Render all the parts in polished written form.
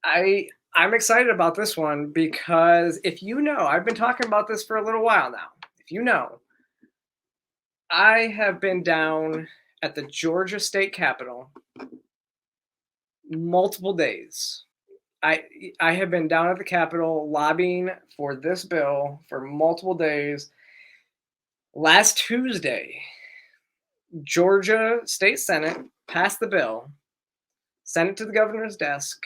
I'm excited about this one because if you know, I've been talking about this for a little while now. If you know, I have been down at the Georgia State Capitol multiple days. I I have been down at the Capitol lobbying for this bill for multiple days. Last Tuesday, Georgia State Senate passed the bill, sent it to the governor's desk.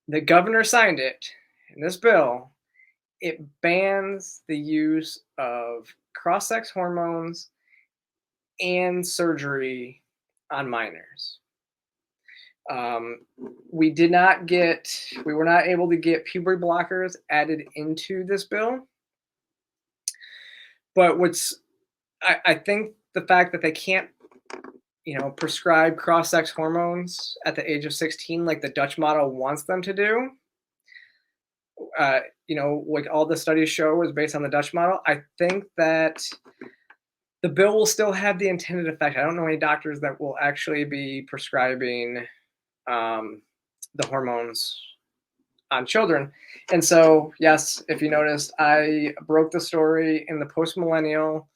The governor signed it, and this bill it bans the use of cross-sex hormones and surgery on minors. Um, we were not able to get puberty blockers added into this bill. But I think the fact that they can't, prescribe cross-sex hormones at the age of 16, like the Dutch model wants them to do, like all the studies show is based on the Dutch model. I think that the bill will still have the intended effect. I don't know any doctors that will actually be prescribing the hormones on children. And so, yes, if you noticed, I broke the story in the Post Millennial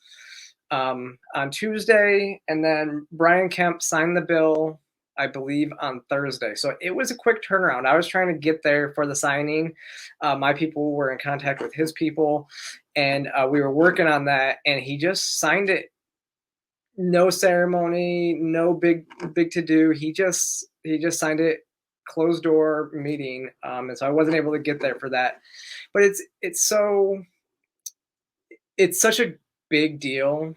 on Tuesday, and then Brian Kemp signed the bill, I believe, on Thursday. So it was a quick turnaround. I was trying to get there for the signing. My people were in contact with his people, and we were working on that. And he just signed it. No ceremony, no big to do. He just signed it, closed door meeting, and so I wasn't able to get there for that. But it's such a big deal,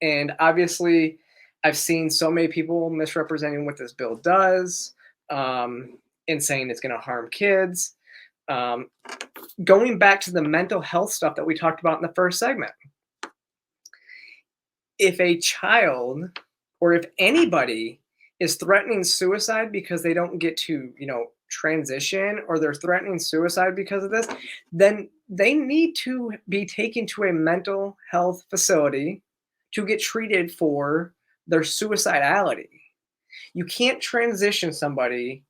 and obviously, I've seen so many people misrepresenting what this bill does, and saying it's going to harm kids. Um, Going back to the mental health stuff that we talked about in the first segment, if a child or if anybody is threatening suicide because they don't get to, transition, or they're threatening suicide because of this, then they need to be taken to a mental health facility to get treated for their suicidality. You can't transition somebody.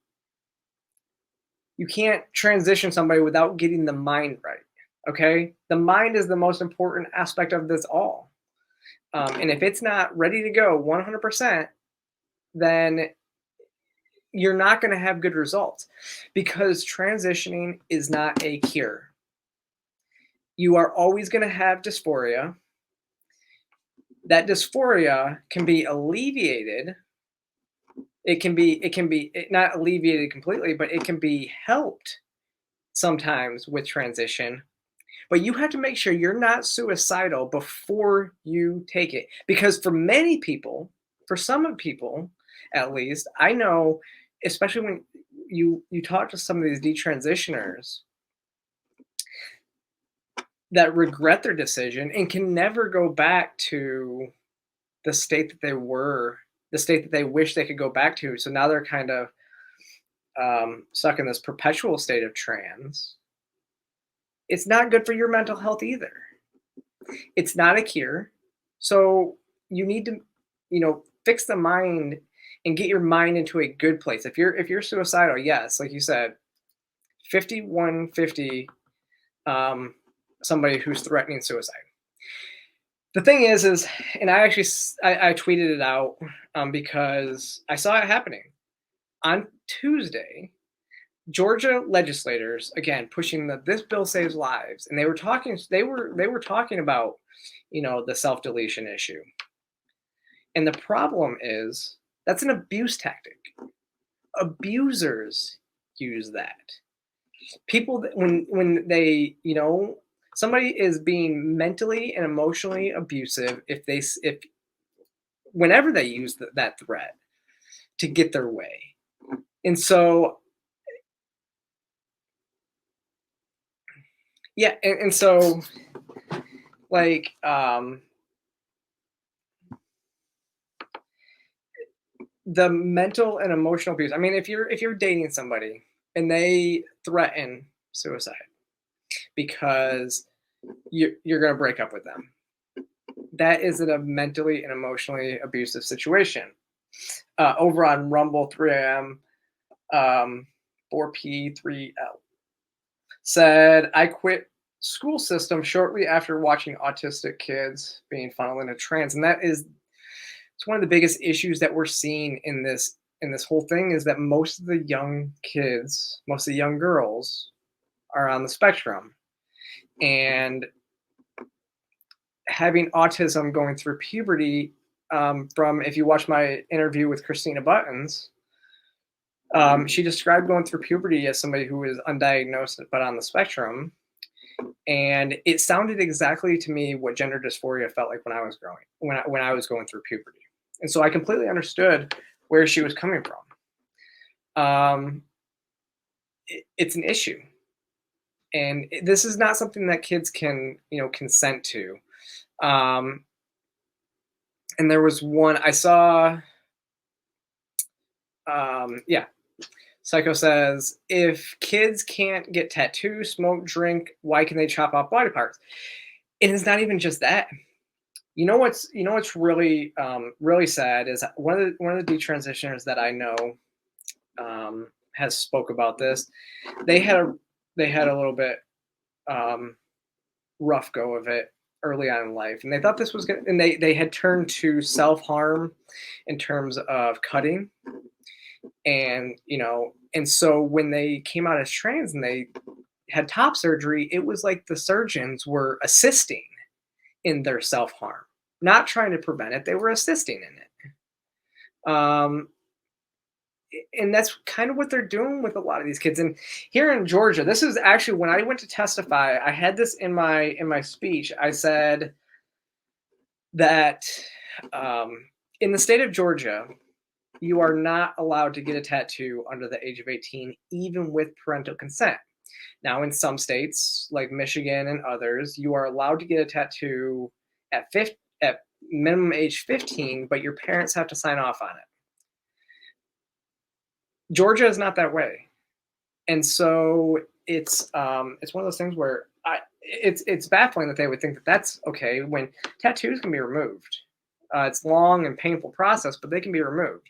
You can't transition somebody without getting the mind right. Okay? The mind is the most important aspect of this all. And if it's not ready to go 100%, then you're not going to have good results, because transitioning is not a cure. You are always going to have dysphoria. That dysphoria can be alleviated. It can be not alleviated completely, but it can be helped sometimes with transition. But you have to make sure you're not suicidal before you take it, because for many people, for some people at least, I know, especially when you talk to some of these detransitioners that regret their decision and can never go back to the state that they were, the state that they wish they could go back to. So now they're kind of stuck in this perpetual state of trans. It's not good for your mental health either. It's not a cure. So you need to, fix the mind and get your mind into a good place. If you're suicidal, yes, like you said, 5150, somebody who's threatening suicide. The thing is, and I tweeted it out, because I saw it happening on Tuesday. Georgia legislators, again, pushing this bill saves lives, and they were talking about, the self-deletion issue. And the problem is that's an abuse tactic. Abusers use that. People that when they, somebody is being mentally and emotionally abusive if whenever they use that threat to get their way. And so, yeah, and so, like, the mental and emotional abuse. I mean, if you're dating somebody and they threaten suicide because you're going to break up with them, that is a mentally and emotionally abusive situation. Over on Rumble 3am, 4P3L said, I quit school system shortly after watching autistic kids being funneled into trans. And it's one of the biggest issues that we're seeing in this whole thing is that most of the young kids, most of the young girls are on the spectrum. And having autism going through puberty, from if you watch my interview with Christina Buttons, she described going through puberty as somebody who is undiagnosed but on the spectrum. And it sounded exactly to me what gender dysphoria felt like when I was when I was going through puberty. And so I completely understood where she was coming from. It's an issue. And this is not something that kids can, consent to. And there was one I saw. Yeah. Psycho says, if kids can't get tattoos, smoke, drink, why can they chop off body parts? And it's not even just that. What's really really sad is one of the detransitioners that I know has spoke about this. They had a little bit rough go of it early on in life, and they thought this was good, and they had turned to self-harm in terms of cutting, and and so when they came out as trans and they had top surgery, it was like the surgeons were assisting in their self-harm, not trying to prevent it. They were assisting in it. And that's kind of what they're doing with a lot of these kids. And here in Georgia, this is actually when I went to testify, I had this in my speech. I said that in the state of Georgia, you are not allowed to get a tattoo under the age of 18, even with parental consent. Now, in some states, like Michigan and others, you are allowed to get a tattoo at minimum age 15, but your parents have to sign off on it. Georgia is not that way, and so it's one of those things where it's baffling that they would think that that's okay when tattoos can be removed. It's a long and painful process, but they can be removed.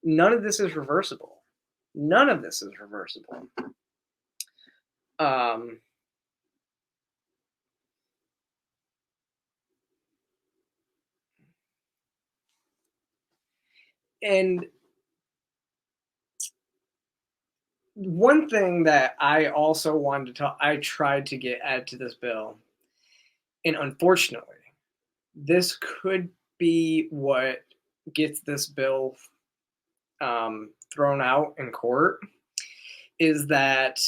None of this is reversible. None of this is reversible. And one thing that I also wanted to I tried to get added to this bill, and unfortunately, this could be what gets this bill thrown out in court, is that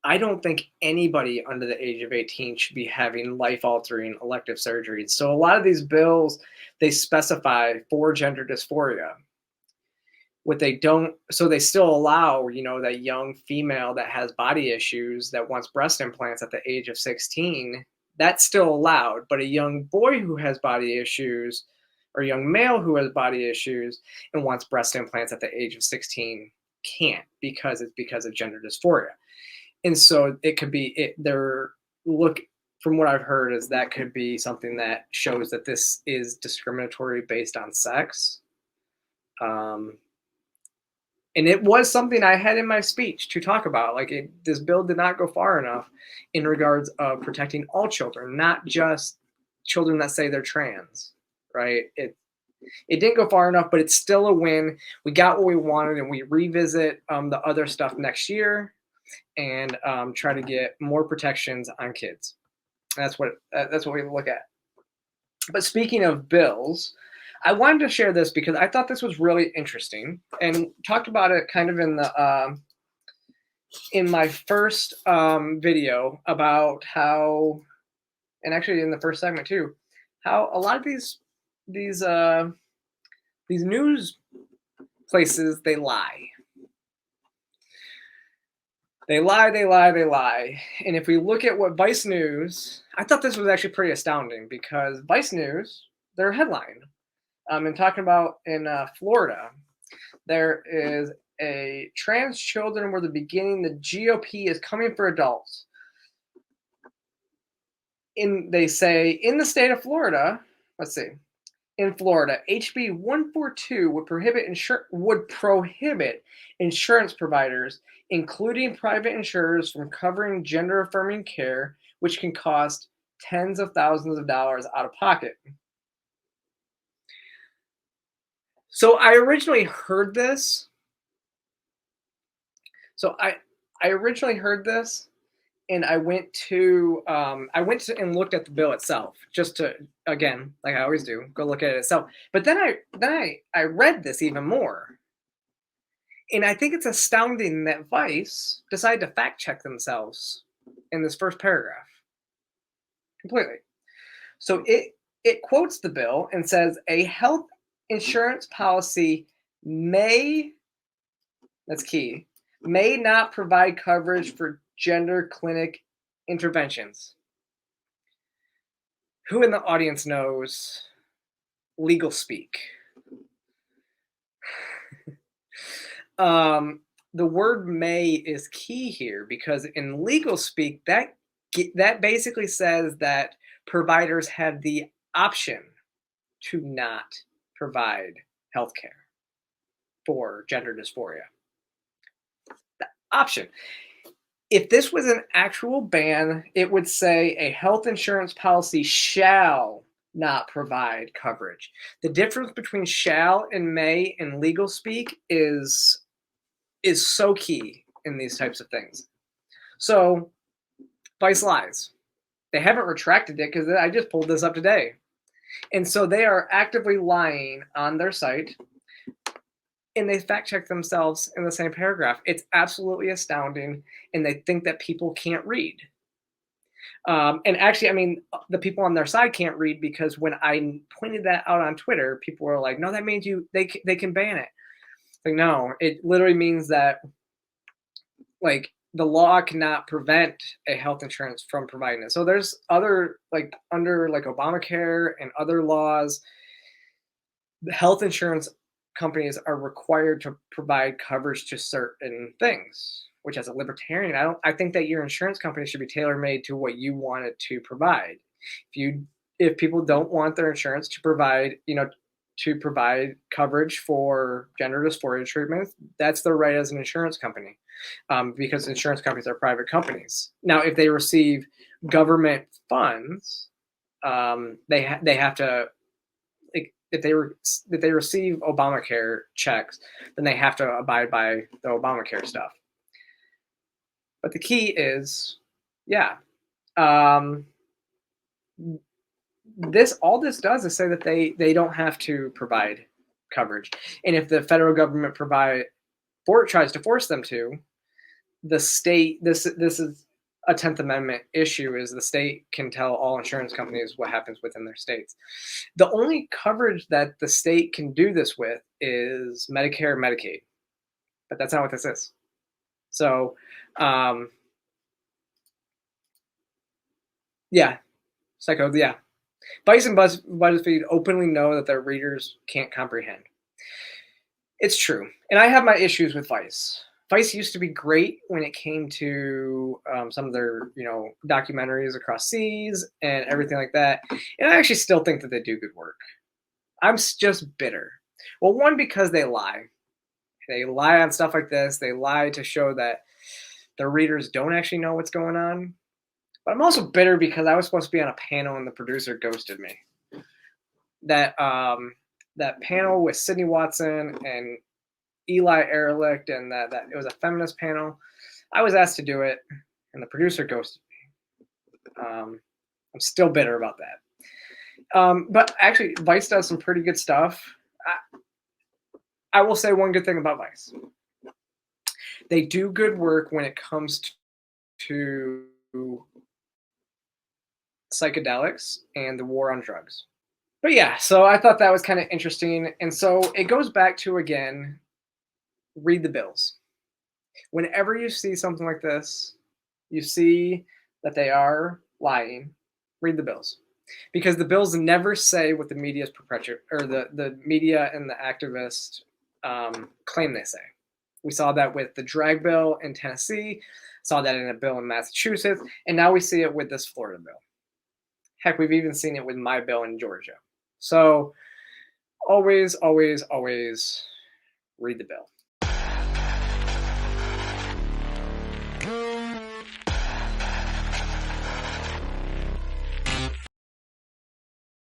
I don't think anybody under the age of 18 should be having life-altering elective surgeries. So a lot of these bills, they specify for gender dysphoria. What they don't, so they still allow, that young female that has body issues that wants breast implants at the age of 16, that's still allowed. But a young boy who has body issues or a young male who has body issues and wants breast implants at the age of 16 can't, because it's because of gender dysphoria. And so it could be from what I've heard is that could be something that shows that this is discriminatory based on sex. And it was something I had in my speech to talk about. This bill did not go far enough in regards of protecting all children, not just children that say they're trans, right? It didn't go far enough, but it's still a win. We got what we wanted, and we revisit the other stuff next year and try to get more protections on kids. That's what we look at. But speaking of bills, I wanted to share this because I thought this was really interesting, and talked about it kind of in my first video about how, and actually in the first segment too, how a lot of these news places, they lie. They lie. And if we look at what Vice News, I thought this was actually pretty astounding, because Vice News, their headline, and talking about in Florida, there is a trans children were the beginning. The GOP is coming for adults. They say in the state of Florida, let's see, in Florida, HB 142 would prohibit insurance providers, including private insurers, from covering gender affirming care, which can cost tens of thousands of dollars out of pocket. So I originally heard this. So I originally heard this, and I went to and looked at the bill itself, just to, again, like I always do, go look at it itself. But then I read this even more, and I think it's astounding that Vice decided to fact check themselves in this first paragraph completely. So it quotes the bill and says a health insurance policy may, that's key, may not provide coverage for gender clinic interventions. Who in the audience knows legal speak? The word may is key here because in legal speak, that basically says that providers have the option to not provide healthcare for gender dysphoria. The option. If this was an actual ban, it would say a health insurance policy shall not provide coverage. The difference between shall and may in legal speak is so key in these types of things. So, Vice lies. They haven't retracted it because I just pulled this up today. And so they are actively lying on their site, and they fact check themselves in the same paragraph. It's absolutely astounding, and they think that people can't read. And actually, I mean, the people on their side can't read because when I pointed that out on Twitter, people were like, "No, that means they can ban it." Like, no, it literally means that, like, the law cannot prevent a health insurance from providing it. So there's other, like, under like Obamacare and other laws, the health insurance companies are required to provide coverage to certain things, which as a libertarian, I think that your insurance company should be tailor-made to what you want it to provide. If people don't want their insurance to provide, to provide coverage for gender dysphoria treatments, that's their right as an insurance company, because insurance companies are private companies. Now, if they receive government funds, they have to, like, if they receive Obamacare checks, then they have to abide by the Obamacare stuff. But the key is, yeah, all this does is say that they don't have to provide coverage, and if the federal government tries to force them to, the state, this is a 10th Amendment issue, is the state can tell all insurance companies what happens within their states. The only coverage that the state can do this with is Medicare and Medicaid, but that's not what this is. So, yeah, psycho, yeah. Vice and BuzzFeed openly know that their readers can't comprehend. It's true, and I have my issues with Vice. Vice used to be great when it came to some of their, documentaries across seas and everything like that. And I actually still think that they do good work. I'm just bitter. Well, one, because they lie. They lie on stuff like this. They lie to show that their readers don't actually know what's going on. But I'm also bitter because I was supposed to be on a panel and the producer ghosted me. That panel with Sydney Watson and Eli Ehrlich, and that it was a feminist panel. I was asked to do it, and the producer ghosted me. I'm still bitter about that. But actually, Vice does some pretty good stuff. I will say one good thing about Vice. They do good work when it comes to psychedelics and the war on drugs. But yeah, so I thought that was kind of interesting. And so it goes back to, again, read the bills. Whenever you see something like this, you see that they are lying, read the bills. Because the bills never say what the media's perpetuate, or the media and the activists claim they say. We saw that with the drag bill in Tennessee, saw that in a bill in Massachusetts, and now we see it with this Florida bill. Heck, we've even seen it with my bill in Georgia. So always, always, always read the bill.